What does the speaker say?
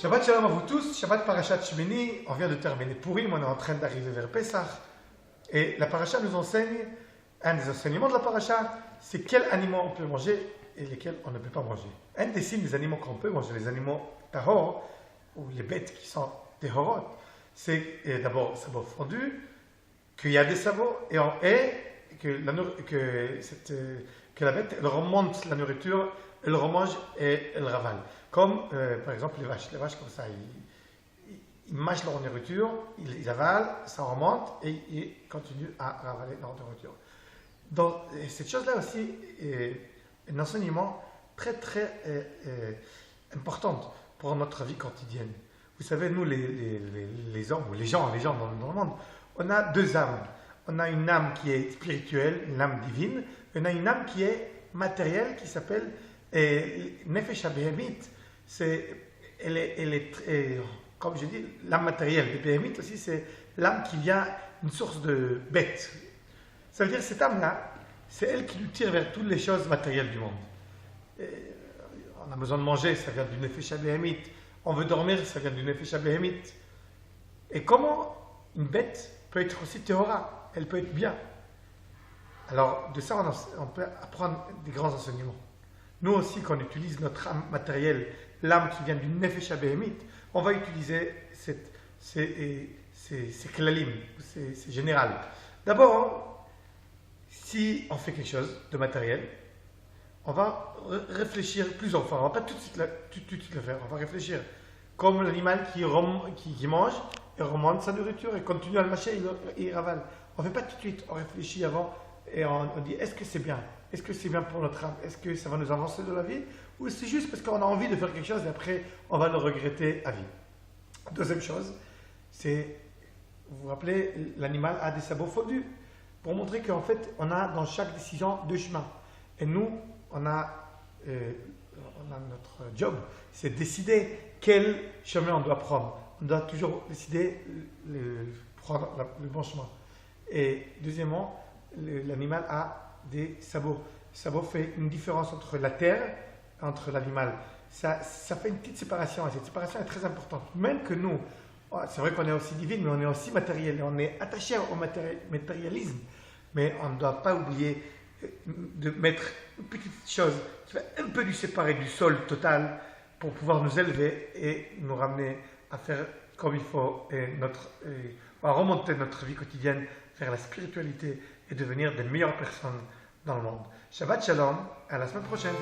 Shabbat Shalom à vous tous, Shabbat Parashat Shmini, on vient de terminer Purim, on est en train d'arriver vers Pesach. Et la Parashat nous enseigne, un des enseignements de la Parashat, c'est quels animaux on peut manger et lesquels on ne peut pas manger. Un des signes des animaux qu'on peut manger, les animaux tahor, ou les bêtes qui sont tahorot, c'est d'abord sabot fondu, qu'il y a des sabots, et que la bête, elle remonte la nourriture, elle remange et elle ravale. Comme par exemple les vaches. Les vaches comme ça, ils mâchent leur nourriture, ils avalent, ça remonte et ils continuent à ravaler leur nourriture. Donc cette chose-là aussi est un enseignement très très important pour notre vie quotidienne. Vous savez, nous les hommes, ou les gens dans le monde, on a deux âmes. On a une âme qui est spirituelle, une âme divine, et on a une âme qui est matérielle, qui s'appelle Nefesh HaBehemit. Elle est comme je dis, l'âme matérielle. Le Behemit aussi, c'est l'âme qui vient d'une source de bête. Ça veut dire que cette âme-là, c'est elle qui nous tire vers toutes les choses matérielles du monde. On a besoin de manger, ça vient du Nefesh HaBehemit. On veut dormir, ça vient du Nefesh HaBehemit. Et comment une bête peut être aussi Tehora, elle peut être bien. Alors, de ça, on peut apprendre des grands enseignements. Nous aussi, quand on utilise notre âme matérielle, l'âme qui vient du Nefesh HaBehemit, on va utiliser ces klalim, c'est général. D'abord, si on fait quelque chose de matériel, on va réfléchir plusieurs fois. On ne va pas tout de suite le faire. On va réfléchir. Comme l'animal qui mange et remonte sa nourriture et continue à le mâcher et il ravale. On ne fait pas tout de suite. On réfléchit avant et on dit est-ce que c'est bien? Est-ce que c'est bien pour notre âme? Est-ce que ça va nous avancer de la vie? Ou c'est juste parce qu'on a envie de faire quelque chose et après on va le regretter à vie? Deuxième chose, c'est, vous vous rappelez, l'animal a des sabots fondus pour montrer qu'en fait on a dans chaque décision deux chemins. Et nous, on a notre job, c'est de décider quel chemin on doit prendre. On doit toujours décider prendre le bon chemin. Et deuxièmement, l'animal a des sabots. Le sabot fait une différence entre la terre et entre l'animal. Ça fait une petite séparation, et cette séparation est très importante. Même que nous, c'est vrai qu'on est aussi divin, mais on est aussi matériel, et on est attaché au matérialisme. Mais on ne doit pas oublier de mettre une petite chose qui va un peu nous séparer du sol total pour pouvoir nous élever et nous ramener à faire comme il faut, à remonter notre vie quotidienne vers la spiritualité et devenir des meilleures personnes dans le monde. Shabbat Shalom, à la semaine prochaine.